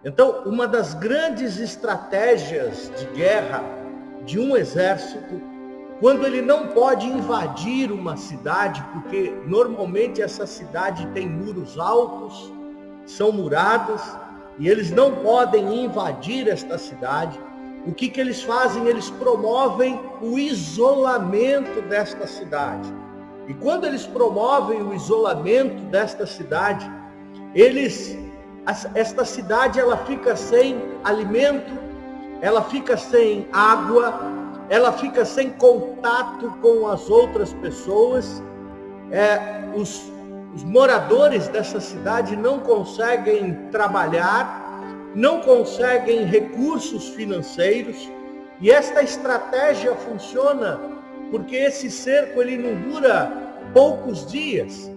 Então, uma das grandes estratégias de guerra de um exército, quando ele não pode invadir uma cidade, porque normalmente essa cidade tem muros altos, são muradas, e eles não podem invadir esta cidade, o que eles fazem? Eles promovem o isolamento desta cidade. E quando eles promovem o isolamento desta cidade, esta cidade ela fica sem alimento, ela fica sem água, ela fica sem contato com as outras pessoas. Os moradores dessa cidade não conseguem trabalhar, não conseguem recursos financeiros, e esta estratégia funciona porque esse cerco ele não dura poucos dias,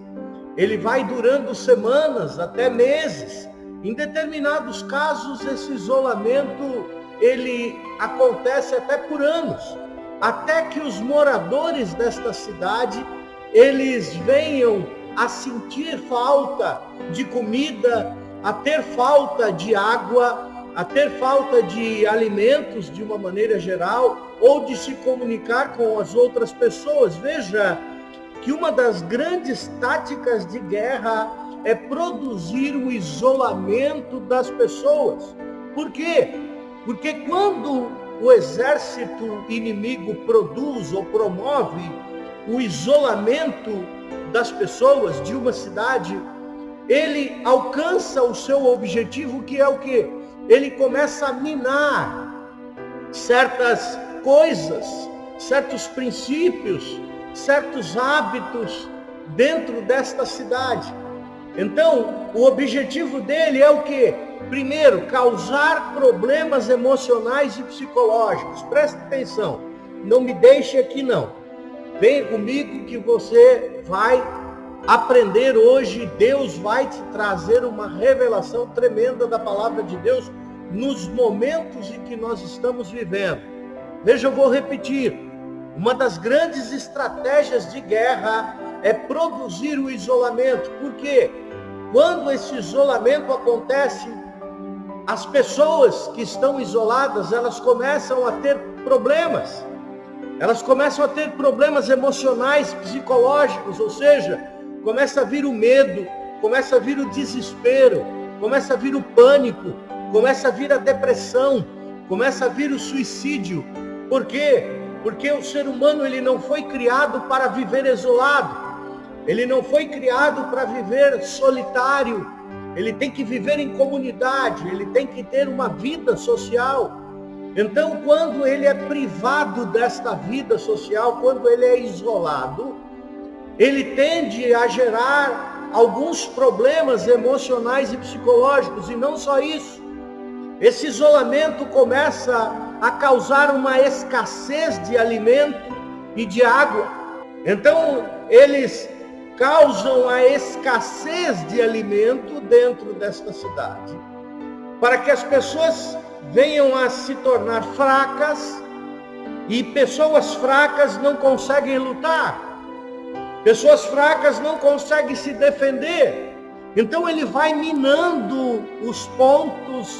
ele vai durando semanas até meses. Em determinados casos, esse isolamento ele acontece até por anos, até que os moradores desta cidade eles venham a sentir falta de comida, a ter falta de água, a ter falta de alimentos de uma maneira geral, ou de se comunicar com as outras pessoas. Veja que uma das grandes táticas de guerra é produzir o isolamento das pessoas. Por quê? Porque quando o exército inimigo produz ou promove o isolamento das pessoas de uma cidade, ele alcança o seu objetivo, que é o quê? Ele começa a minar certas coisas, certos princípios, certos hábitos dentro desta cidade. Então, o objetivo dele é o quê? Primeiro, causar problemas emocionais e psicológicos. Preste atenção, não me deixe aqui não. Venha comigo que você vai aprender hoje. Deus vai te trazer uma revelação tremenda da palavra de Deus nos momentos em que nós estamos vivendo. Veja, eu vou repetir. Uma das grandes estratégias de guerra é produzir o isolamento. Por quê? Quando esse isolamento acontece, as pessoas que estão isoladas, elas começam a ter problemas. Elas começam a ter problemas emocionais, psicológicos, ou seja, começa a vir o medo, começa a vir o desespero, começa a vir o pânico, começa a vir a depressão, começa a vir o suicídio. Por quê? Porque o ser humano ele não foi criado para viver isolado, ele não foi criado para viver solitário, ele tem que viver em comunidade, ele tem que ter uma vida social. Então, quando ele é privado desta vida social, quando ele é isolado, ele tende a gerar alguns problemas emocionais e psicológicos. E não só isso, esse isolamento começa a causar uma escassez de alimento e de água. Então, eles causam a escassez de alimento dentro desta cidade, para que as pessoas venham a se tornar fracas, e pessoas fracas não conseguem lutar, pessoas fracas não conseguem se defender. Então ele vai minando os pontos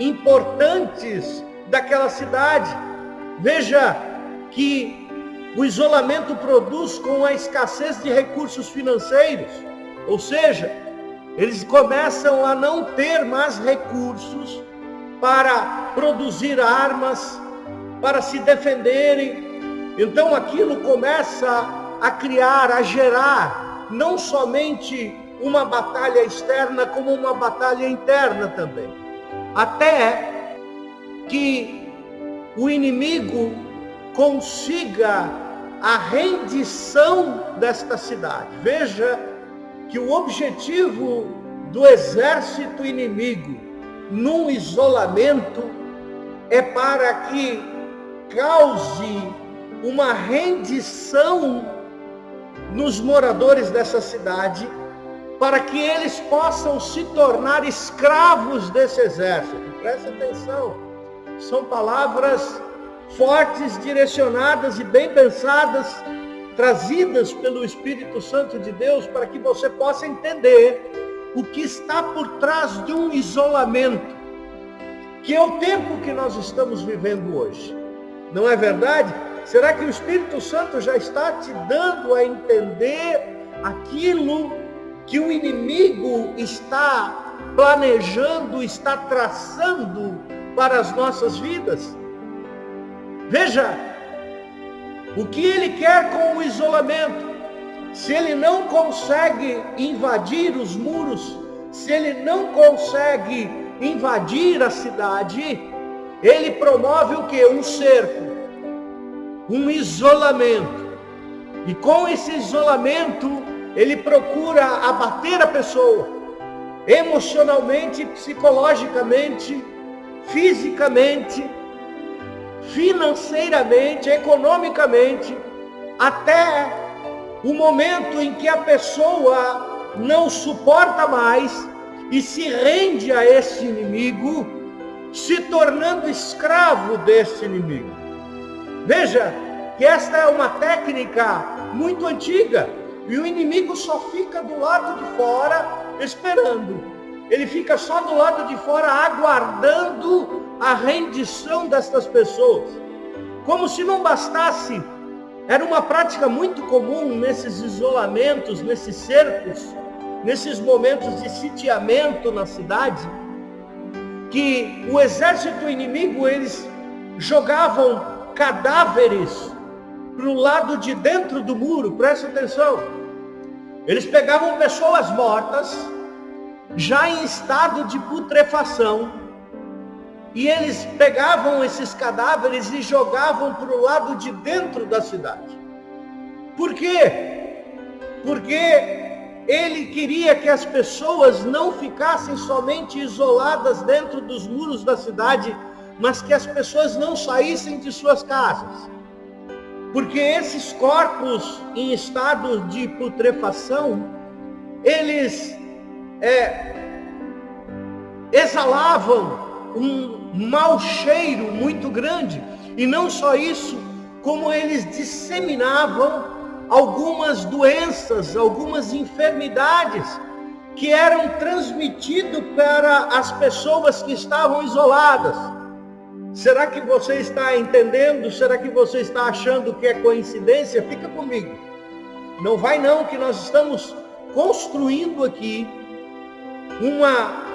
importantes daquela cidade. Veja que o isolamento produz com a escassez de recursos financeiros, ou seja, eles começam a não ter mais recursos para produzir armas, para se defenderem. Então aquilo começa a criar, a gerar, não somente uma batalha externa, como uma batalha interna também. Até que o inimigo consiga a rendição desta cidade. Veja que o objetivo do exército inimigo num isolamento é para que cause uma rendição nos moradores dessa cidade, para que eles possam se tornar escravos desse exército. Presta atenção, são palavras fortes, direcionadas e bem pensadas, trazidas pelo Espírito Santo de Deus, para que você possa entender o que está por trás de um isolamento. que é o tempo que nós estamos vivendo hoje. Não é verdade? Será que o Espírito Santo já está te dando a entender aquilo que o inimigo está planejando, está traçando para as nossas vidas? Veja, o que ele quer com o isolamento? Se ele não consegue invadir os muros, se ele não consegue invadir a cidade, ele promove o quê? Um cerco, um isolamento. E com esse isolamento, ele procura abater a pessoa, emocionalmente, psicologicamente, fisicamente, financeiramente, economicamente, até o momento em que a pessoa não suporta mais e se rende a esse inimigo, se tornando escravo desse inimigo. Veja que esta é uma técnica muito antiga, e o inimigo só fica do lado de fora esperando. Ele fica só do lado de fora aguardando a rendição destas pessoas. Como se não bastasse, era uma prática muito comum nesses isolamentos, nesses cercos, nesses momentos de sitiamento na cidade, que o exército inimigo, eles jogavam cadáveres para o lado de dentro do muro. Presta atenção. Eles pegavam pessoas mortas, já em estado de putrefação, e eles pegavam esses cadáveres e jogavam para o lado de dentro da cidade. Por quê? Porque ele queria que as pessoas não ficassem somente isoladas dentro dos muros da cidade, mas que as pessoas não saíssem de suas casas. Porque esses corpos em estado de putrefação, eles exalavam um mau cheiro muito grande. E não só isso, como eles disseminavam algumas doenças, algumas enfermidades que eram transmitidas para as pessoas que estavam isoladas. Será que você está entendendo? Será que você está achando que é coincidência? Fica comigo. Não vai não, que nós estamos construindo aqui uma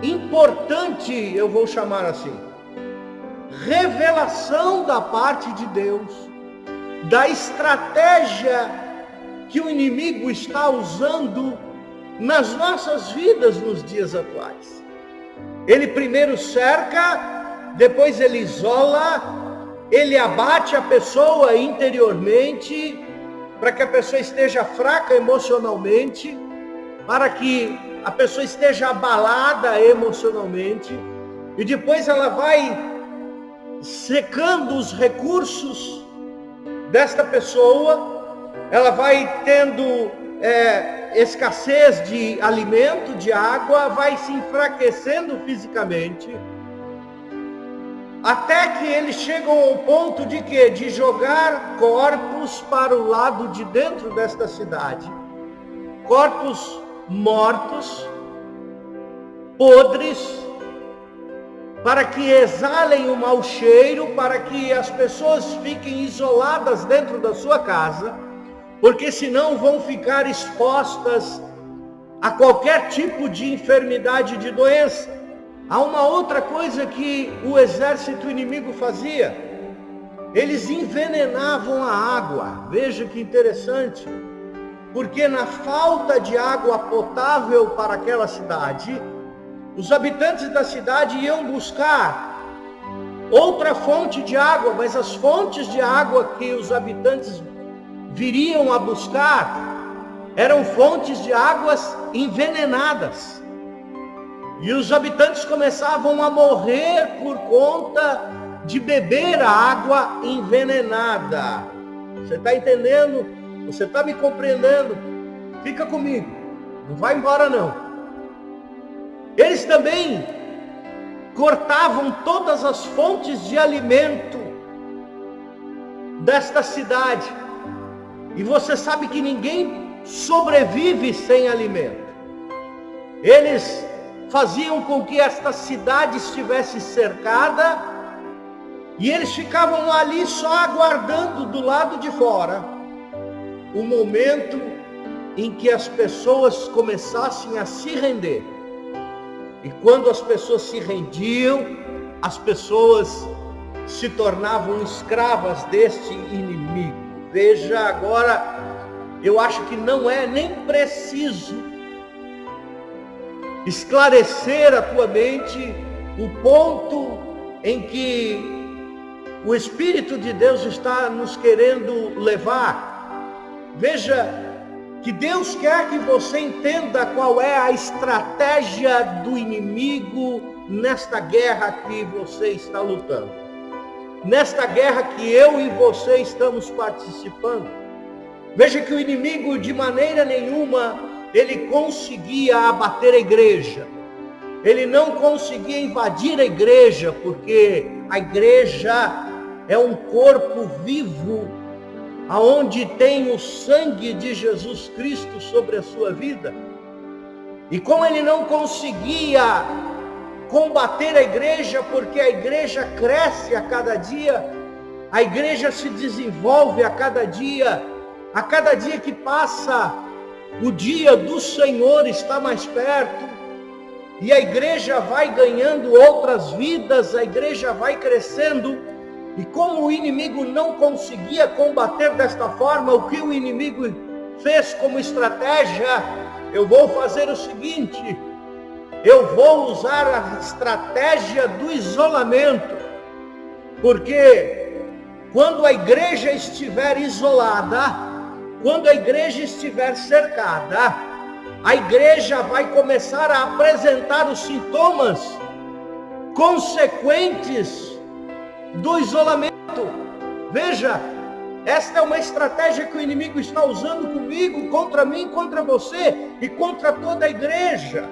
importante, eu vou chamar assim, revelação da parte de Deus, da estratégia que o inimigo está usando nas nossas vidas nos dias atuais. Ele primeiro cerca, depois ele isola, ele abate a pessoa interiormente, para que a pessoa esteja fraca emocionalmente, para que a pessoa esteja abalada emocionalmente, e depois ela vai secando os recursos desta pessoa, ela vai tendo escassez de alimento, de água, vai se enfraquecendo fisicamente, até que eles chegam ao ponto de quê? De jogar corpos para o lado de dentro desta cidade, corpos mortos, podres, para que exalem o mau cheiro, para que as pessoas fiquem isoladas dentro da sua casa, porque senão vão ficar expostas a qualquer tipo de enfermidade, de doença. Há uma outra coisa que o exército inimigo fazia: eles envenenavam a água. Veja que interessante, porque na falta de água potável para aquela cidade, os habitantes da cidade iam buscar outra fonte de água, mas as fontes de água que os habitantes viriam a buscar eram fontes de águas envenenadas. E os habitantes começavam a morrer por conta de beber a água envenenada. Você está entendendo? Você está me compreendendo? Fica comigo, não vai embora não. Eles também cortavam todas as fontes de alimento desta cidade. E você sabe que ninguém sobrevive sem alimento. Eles faziam com que esta cidade estivesse cercada, e eles ficavam ali só aguardando do lado de fora o momento em que as pessoas começassem a se render. E quando as pessoas se rendiam, as pessoas se tornavam escravas deste inimigo. Veja agora, eu acho que não é nem preciso esclarecer a tua mente o ponto em que o Espírito de Deus está nos querendo levar. Veja que Deus quer que você entenda qual é a estratégia do inimigo nesta guerra que você está lutando, nesta guerra que eu e você estamos participando. Veja que o inimigo, de maneira nenhuma, ele conseguia abater a igreja. Ele não conseguia invadir a igreja, porque a igreja é um corpo vivo, aonde tem o sangue de Jesus Cristo sobre a sua vida. E como ele não conseguia combater a igreja, porque a igreja cresce a cada dia, a igreja se desenvolve a cada dia que passa, o dia do Senhor está mais perto, e a igreja vai ganhando outras vidas, a igreja vai crescendo. E como o inimigo não conseguia combater desta forma, o que o inimigo fez como estratégia? Eu vou fazer o seguinte: eu vou usar a estratégia do isolamento, porque quando a igreja estiver isolada, quando a igreja estiver cercada, a igreja vai começar a apresentar os sintomas consequentes do isolamento. Veja, esta é uma estratégia que o inimigo está usando comigo, contra mim, contra você e contra toda a igreja.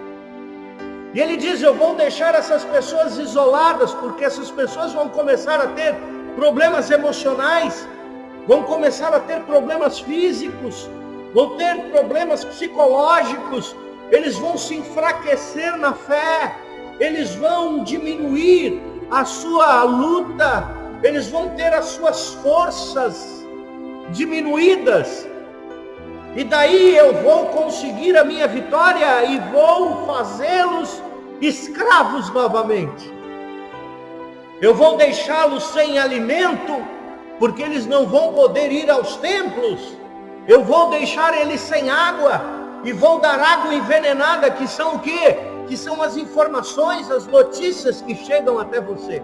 E ele diz: eu vou deixar essas pessoas isoladas, porque essas pessoas vão começar a ter problemas emocionais, vão começar a ter problemas físicos, vão ter problemas psicológicos, eles vão se enfraquecer na fé, eles vão diminuir a sua luta, eles vão ter as suas forças diminuídas, e daí eu vou conseguir a minha vitória e vou fazê-los escravos novamente. Eu vou deixá-los sem alimento, porque eles não vão poder ir aos templos. Eu vou deixar eles sem água, e vou dar água envenenada, que são o quê? Que são as informações, as notícias que chegam até você.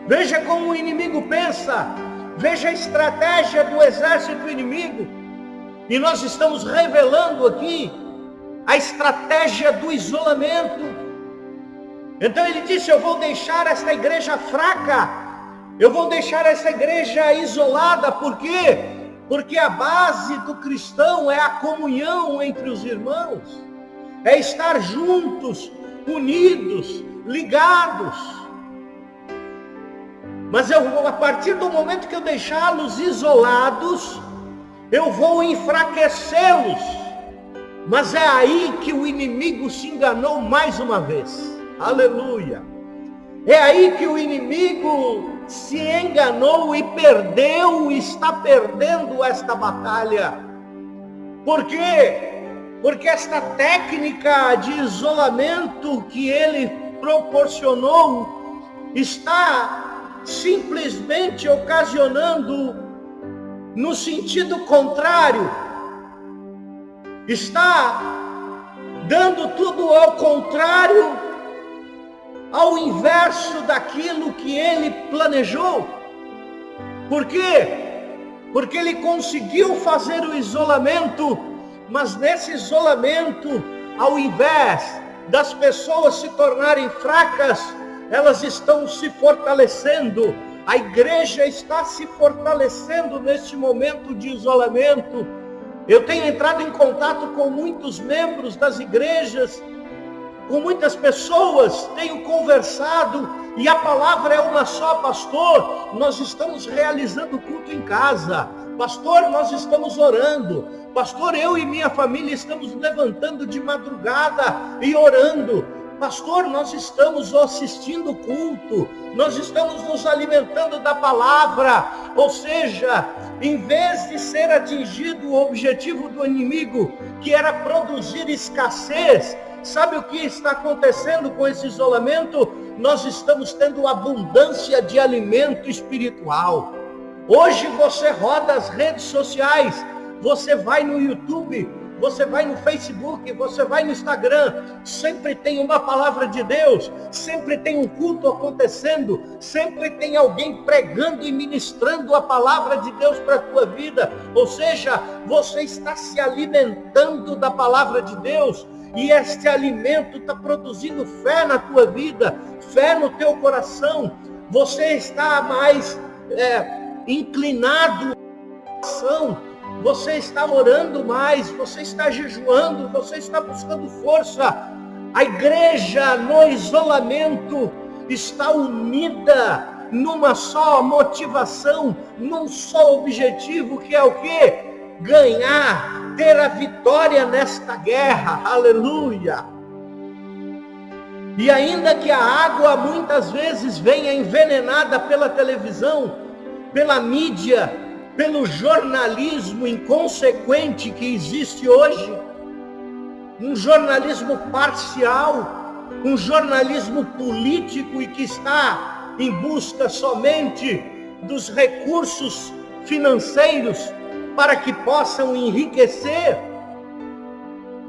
Veja como o inimigo pensa, veja a estratégia do exército inimigo. E nós estamos revelando aqui a estratégia do isolamento. Então ele disse: eu vou deixar essa igreja fraca, eu vou deixar essa igreja isolada. Por quê? Porque a base do cristão é a comunhão entre os irmãos, é estar juntos, unidos, ligados. Mas a partir do momento que eu deixá-los isolados, eu vou enfraquecê-los. Mas é aí que o inimigo se enganou mais uma vez. Aleluia! É aí que o inimigo se enganou e perdeu, está perdendo esta batalha. Por quê? Porque esta técnica de isolamento que ele proporcionou está simplesmente ocasionando no sentido contrário, está dando tudo ao contrário, ao inverso daquilo que ele planejou. Por quê? Porque ele conseguiu fazer o isolamento, mas nesse isolamento, ao invés das pessoas se tornarem fracas, elas estão se fortalecendo. A igreja está se fortalecendo neste momento de isolamento. Eu tenho entrado em contato com muitos membros das igrejas, com muitas pessoas, tenho conversado, e a palavra é uma só: pastor, nós estamos realizando culto em casa, pastor, nós estamos orando, pastor, eu e minha família estamos levantando de madrugada e orando, Pastor, nós estamos assistindo o culto, nós estamos nos alimentando da palavra, ou seja, em vez de ser atingido o objetivo do inimigo, que era produzir escassez, sabe o que está acontecendo com esse isolamento? Nós estamos tendo abundância de alimento espiritual. Hoje você roda as redes sociais, você vai no YouTube, você vai no Facebook, você vai no Instagram, sempre tem uma palavra de Deus, sempre tem um culto acontecendo, sempre tem alguém pregando e ministrando a palavra de Deus para a tua vida. Ou seja, você está se alimentando da palavra de Deus, e este alimento está produzindo fé na tua vida, fé no teu coração. Você está mais inclinado à oração, você está orando mais, você está jejuando, você está buscando força. A igreja no isolamento está unida numa só motivação, num só objetivo, que é o quê? Ganhar, ter a vitória nesta guerra. Aleluia! E ainda que a água muitas vezes venha envenenada pela televisão, pela mídia, pelo jornalismo inconsequente que existe hoje, um jornalismo parcial, um jornalismo político e que está em busca somente dos recursos financeiros para que possam enriquecer,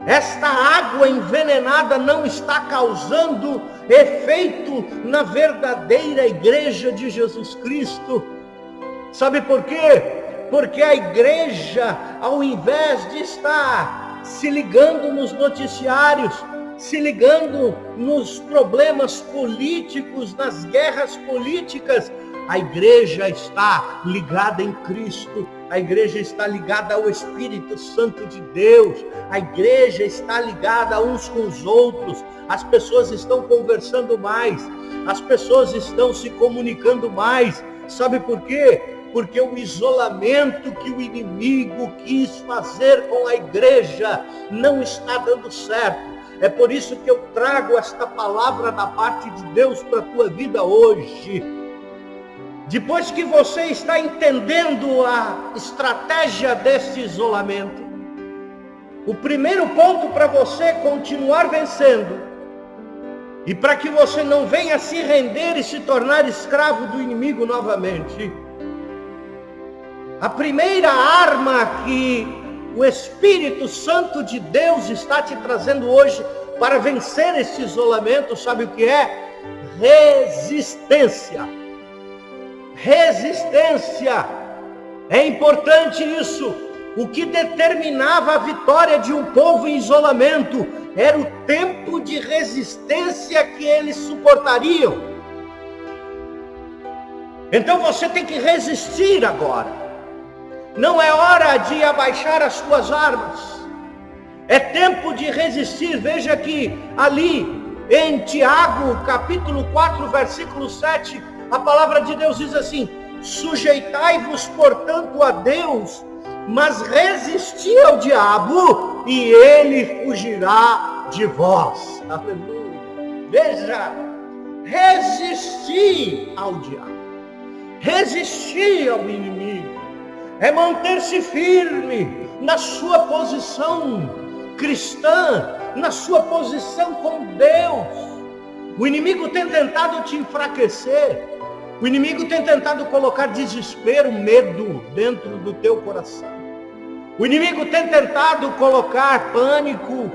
esta água envenenada não está causando efeito na verdadeira igreja de Jesus Cristo. Sabe por quê? Porque a igreja, ao invés de estar se ligando nos noticiários, se ligando nos problemas políticos, nas guerras políticas, a igreja está ligada em Cristo, a igreja está ligada ao Espírito Santo de Deus, a igreja está ligada uns com os outros, as pessoas estão conversando mais, as pessoas estão se comunicando mais. Sabe por quê? Porque o isolamento que o inimigo quis fazer com a igreja não está dando certo. É por isso que eu trago esta palavra da parte de Deus para a tua vida hoje. Depois que você está entendendo a estratégia deste isolamento, o primeiro ponto para você continuar vencendo, e para que você não venha se render e se tornar escravo do inimigo novamente, a primeira arma que o Espírito Santo de Deus está te trazendo hoje para vencer esse isolamento, sabe o que é? Resistência. Resistência. É importante isso. O que determinava a vitória de um povo em isolamento era o tempo de resistência que eles suportariam. Então você tem que resistir agora. Não é hora de abaixar as suas armas. É tempo de resistir. Veja que ali em Tiago, capítulo 4, versículo 7, a palavra de Deus diz assim: sujeitai-vos, portanto, a Deus, mas resisti ao diabo, e ele fugirá de vós. Aleluia. Veja, resistir ao diabo, resistir ao inimigo, é manter-se firme na sua posição cristã, na sua posição com Deus. O inimigo tem tentado te enfraquecer, o inimigo tem tentado colocar desespero, medo dentro do teu coração. O inimigo tem tentado colocar pânico,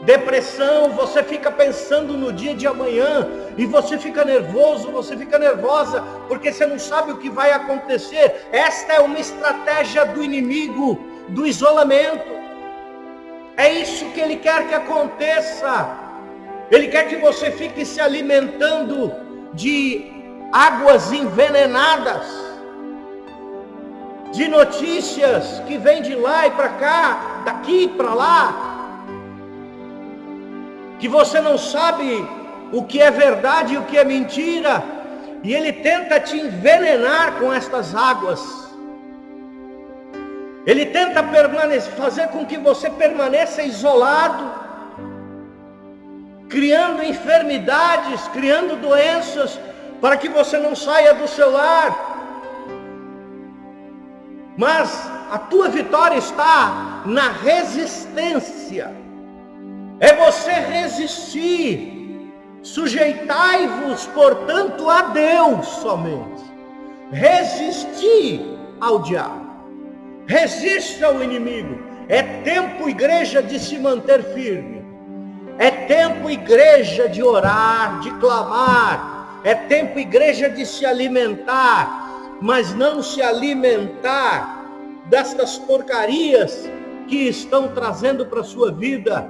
depressão. Você fica pensando no dia de amanhã e você fica nervoso, você fica nervosa, porque você não sabe o que vai acontecer. Esta é uma estratégia do inimigo, do isolamento. É isso que ele quer que aconteça. Ele quer que você fique se alimentando de águas envenenadas, de notícias que vêm de lá e para cá, daqui para lá, que você não sabe o que é verdade e o que é mentira, e ele tenta te envenenar com estas águas. Ele tenta fazer com que você permaneça isolado, criando enfermidades, criando doenças, para que você não saia do seu lar. Mas a tua vitória está na resistência. É você resistir. Sujeitai-vos, portanto, a Deus somente. Resistir ao diabo. Resista ao inimigo. É tempo, igreja, de se manter firme. É tempo, igreja, de orar, de clamar. É tempo, igreja, de se alimentar. Mas não se alimentar destas porcarias que estão trazendo para a sua vida.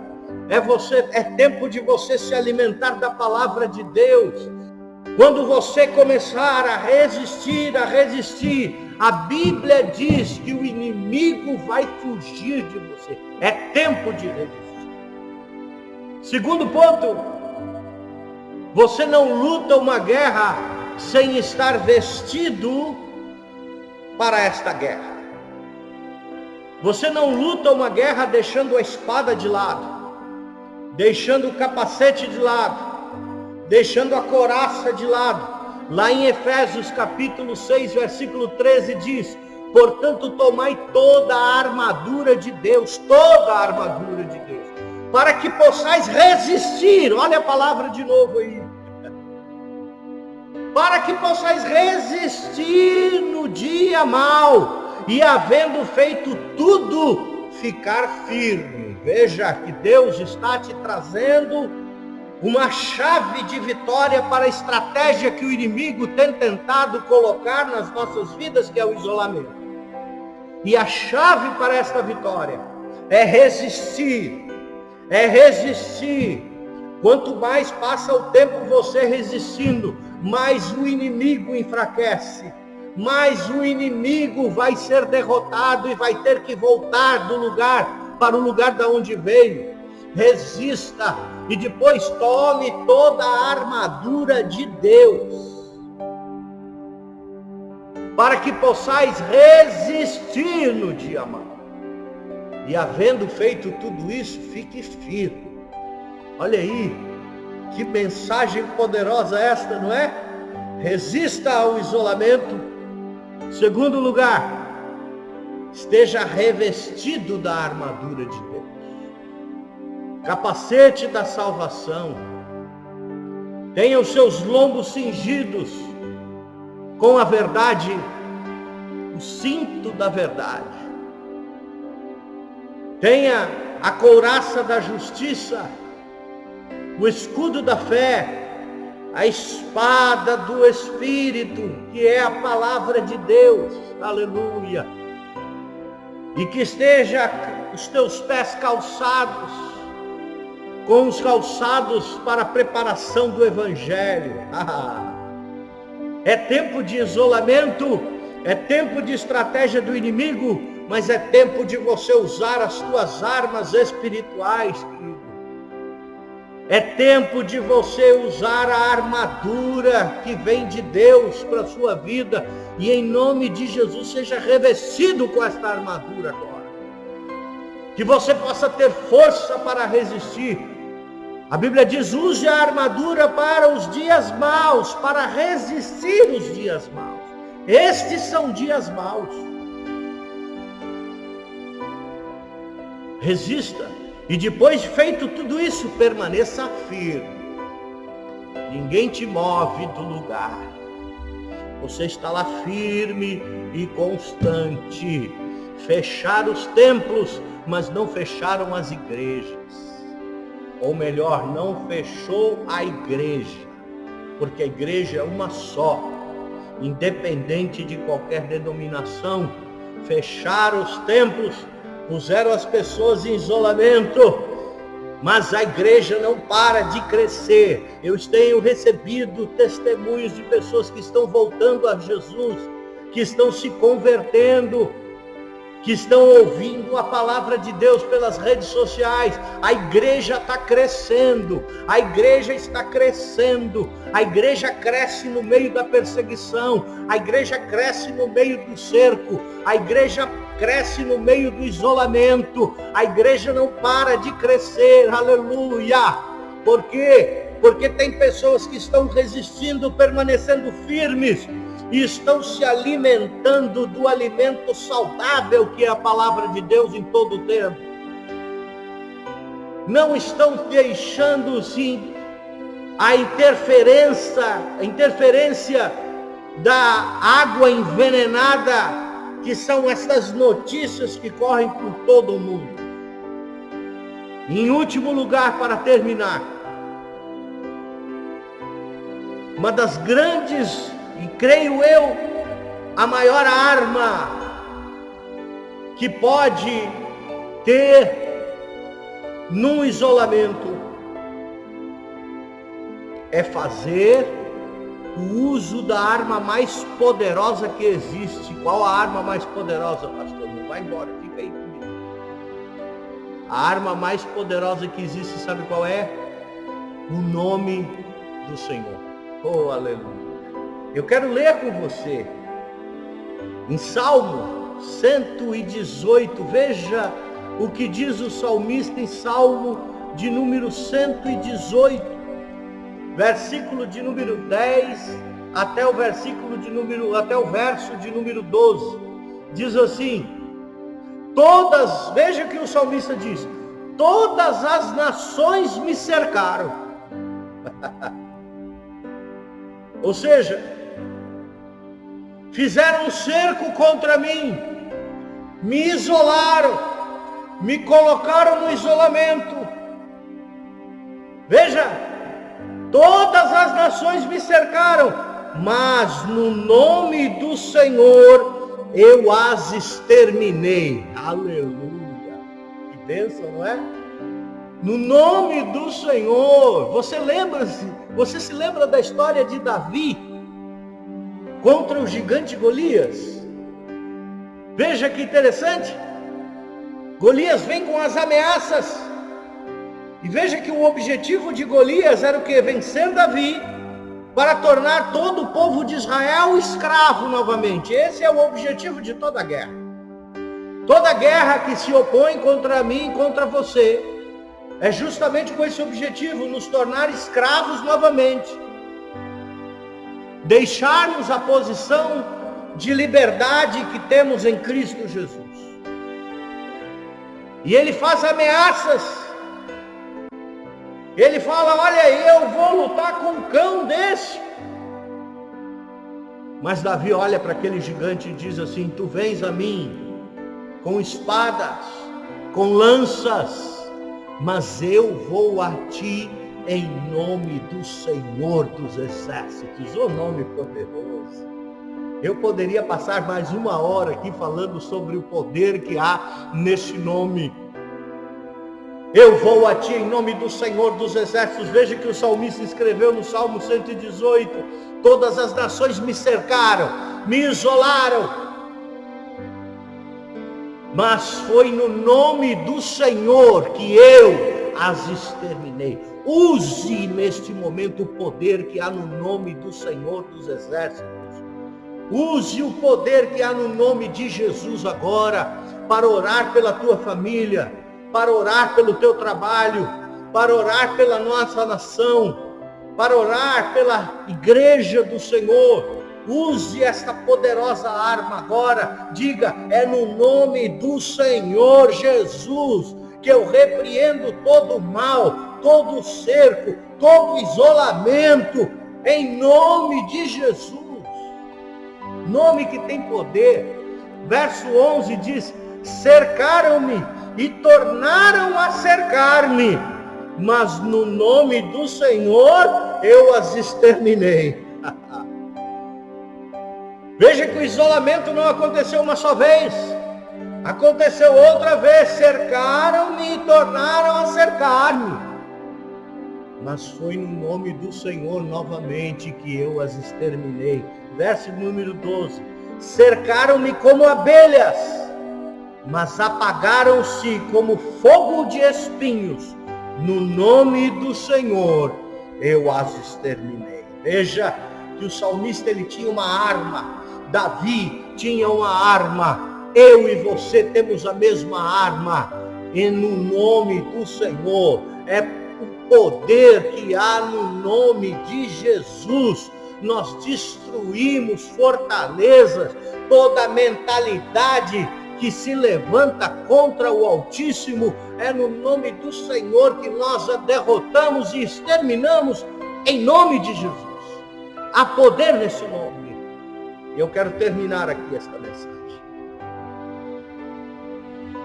É tempo de você se alimentar da palavra de Deus. Quando você começar a resistir, a Bíblia diz que o inimigo vai fugir de você. É tempo de resistir. Segundo ponto, você não luta uma guerra sem estar vestido para esta guerra. Você não luta uma guerra deixando a espada de lado, deixando o capacete de lado, deixando a couraça de lado. Lá em Efésios capítulo 6, versículo 13 diz: portanto, tomai toda a armadura de Deus, para que possais resistir. Olha a palavra de novo aí. Para que possais resistir no dia mau, e havendo feito tudo, ficar firme. Veja que Deus está te trazendo uma chave de vitória para a estratégia que o inimigo tem tentado colocar nas nossas vidas, que é o isolamento. E a chave para esta vitória é resistir. Quanto mais passa o tempo você resistindo, mais o inimigo enfraquece, mais o inimigo vai ser derrotado e vai ter que voltar para o lugar da onde veio. Resista e depois tome toda a armadura de Deus, para que possais resistir no dia mau. E havendo feito tudo isso, fique firme. Olha aí, que mensagem poderosa esta, não é? Resista ao isolamento. Segundo lugar, esteja revestido da armadura de Deus. Capacete da salvação. Tenha os seus lombos cingidos com a verdade, o cinto da verdade. Tenha a couraça da justiça, o escudo da fé, a espada do Espírito, que é a palavra de Deus. Aleluia. E que esteja os teus pés calçados com os calçados para a preparação do Evangelho. É tempo de isolamento, é tempo de estratégia do inimigo, mas é tempo de você usar as tuas armas espirituais, querido. É tempo de você usar a armadura que vem de Deus para a sua vida, e em nome de Jesus seja revestido com esta armadura agora. Que você possa ter força para resistir. A Bíblia diz: use a armadura para os dias maus, para resistir os dias maus. Estes são dias maus. Resista. E depois de feito tudo isso, permaneça firme. Ninguém te move do lugar. Você está lá firme e constante. Fecharam os templos, mas não fecharam as igrejas. Ou melhor, não fechou a igreja, porque a igreja é uma só, independente de qualquer denominação. Fecharam os templos, puseram as pessoas em isolamento, mas a igreja não para de crescer. Eu tenho recebido testemunhos de pessoas que estão voltando a Jesus, que estão se convertendo, que estão ouvindo a palavra de Deus pelas redes sociais. A igreja está crescendo, a igreja está crescendo, a igreja cresce no meio da perseguição, a igreja cresce no meio do cerco, a igreja cresce no meio do isolamento, a igreja não para de crescer, aleluia. Por quê? Porque tem pessoas que estão resistindo, permanecendo firmes, e estão se alimentando do alimento saudável que é a palavra de Deus em todo o tempo. Não estão deixando-se a interferência da água envenenada, que são essas notícias que correm por todo o mundo. Em último lugar, para terminar, uma das grandes, e creio eu, a maior arma que pode ter num isolamento é fazer o uso da arma mais poderosa que existe. Qual a arma mais poderosa, pastor? Não vai embora, fica aí comigo. A arma mais poderosa que existe, sabe qual é? O nome do Senhor. Oh, aleluia. Eu quero ler com você em Salmo 118, veja o que diz o salmista em Salmo de número 118, versículo de número 10 até o verso de número 12. Diz assim: veja o que o salmista diz: todas as nações me cercaram. Ou seja, fizeram um cerco contra mim, me isolaram, me colocaram no isolamento. Veja, todas as nações me cercaram, mas no nome do Senhor eu as exterminei. Aleluia! Que bênção, não é? No nome do Senhor. Você se lembra da história de Davi contra o gigante Golias? Veja que interessante. Golias vem com as ameaças. E veja que o objetivo de Golias era o quê? Vencer Davi, para tornar todo o povo de Israel escravo novamente. Esse é o objetivo de toda a guerra. Toda guerra que se opõe contra mim e contra você é justamente com esse objetivo: nos tornar escravos novamente, deixarmos a posição de liberdade que temos em Cristo Jesus. E ele faz ameaças. Ele fala: olha, eu vou lutar com um cão desse. Mas Davi olha para aquele gigante e diz assim: tu vens a mim com espadas, com lanças, mas eu vou a ti em nome do Senhor dos Exércitos. O nome poderoso. Eu poderia passar mais uma hora aqui falando sobre o poder que há neste nome. Eu vou a ti em nome do Senhor dos Exércitos. Veja que o salmista escreveu no Salmo 118: todas as nações me cercaram, me isolaram, mas foi no nome do Senhor que eu as exterminei. Use neste momento o poder que há no nome do Senhor dos Exércitos. Use o poder que há no nome de Jesus agora, para orar pela tua família, para orar pelo teu trabalho, para orar pela nossa nação, para orar pela igreja do Senhor. Use esta poderosa arma agora. Diga: é no nome do Senhor Jesus que eu repreendo todo o mal, todo o cerco, todo o isolamento, em nome de Jesus. Nome que tem poder. Verso 11 diz: cercaram-me e tornaram a cercar-me, mas no nome do Senhor eu as exterminei. Veja que o isolamento não aconteceu uma só vez, aconteceu outra vez. Cercaram-me e tornaram a cercar-me, mas foi no nome do Senhor novamente que eu as exterminei. Verso número 12: cercaram-me como abelhas, mas apagaram-se como fogo de espinhos. No nome do Senhor eu as exterminei. Veja que o salmista, ele tinha uma arma. Davi tinha uma arma. Eu e você temos a mesma arma. E no nome do Senhor, é poder que há no nome de Jesus. Nós destruímos fortalezas, toda mentalidade que se levanta contra o Altíssimo. É no nome do Senhor que nós a derrotamos e exterminamos, em nome de Jesus. Há poder nesse nome. E eu quero terminar aqui esta mensagem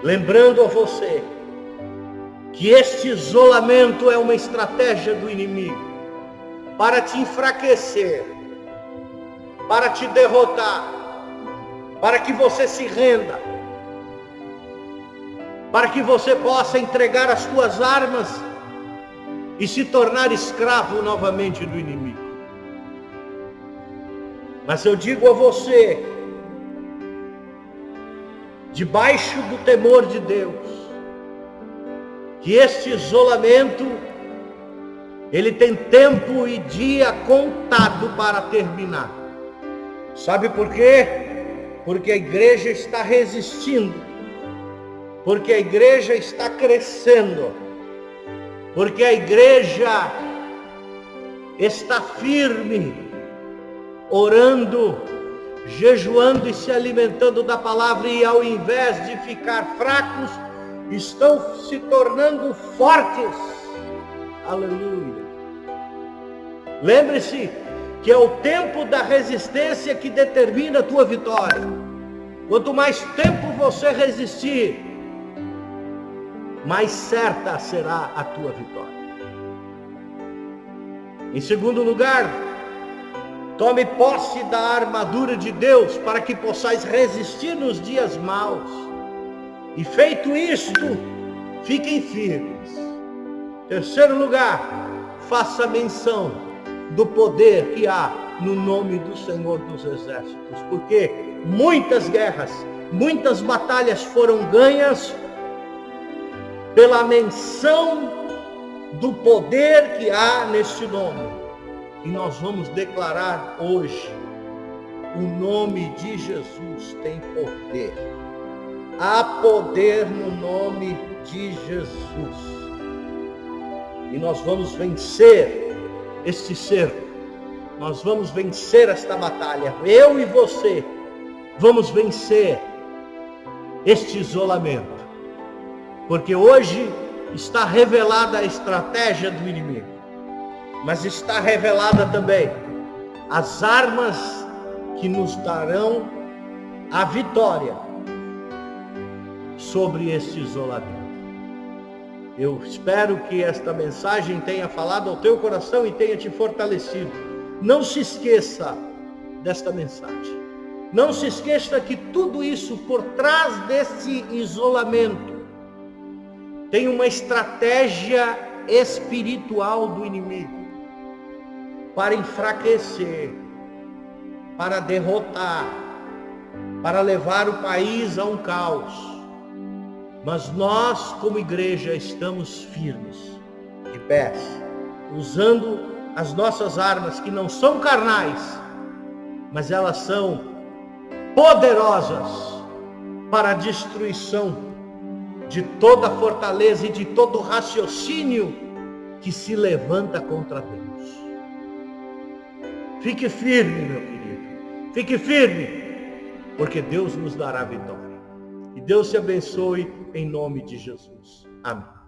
lembrando a você que este isolamento é uma estratégia do inimigo para te enfraquecer, para te derrotar, para que você se renda, para que você possa entregar as suas armas e se tornar escravo novamente do inimigo. Mas eu digo a você, debaixo do temor de Deus, que este isolamento, ele tem tempo e dia contado para terminar. Sabe por quê? Porque a igreja está resistindo, porque a igreja está crescendo, porque a igreja está firme, orando, jejuando e se alimentando da palavra, e ao invés de ficar fracos, estão se tornando fortes. Aleluia. Lembre-se que é o tempo da resistência que determina a tua vitória. Quanto mais tempo você resistir, mais certa será a tua vitória. Em segundo lugar, tome posse da armadura de Deus para que possais resistir nos dias maus. E feito isto, fiquem firmes. Terceiro lugar, faça menção do poder que há no nome do Senhor dos Exércitos. Porque muitas guerras, muitas batalhas foram ganhas pela menção do poder que há neste nome. E nós vamos declarar hoje: o nome de Jesus tem poder. Há poder no nome de Jesus. E nós vamos vencer este cerco. Nós vamos vencer esta batalha. Eu e você vamos vencer este isolamento. Porque hoje está revelada a estratégia do inimigo. Mas está revelada também as armas que nos darão a vitória sobre este isolamento. Eu espero que esta mensagem tenha falado ao teu coração e tenha te fortalecido. Não se esqueça desta mensagem. Não se esqueça que tudo isso, por trás desse isolamento, tem uma estratégia espiritual do inimigo para enfraquecer, para derrotar, para levar o país a um caos. Mas nós, como igreja, estamos firmes, de pés, usando as nossas armas, que não são carnais, mas elas são poderosas para a destruição de toda fortaleza e de todo raciocínio que se levanta contra Deus. Fique firme, meu querido. Fique firme, porque Deus nos dará vitória. Que Deus te abençoe em nome de Jesus. Amém.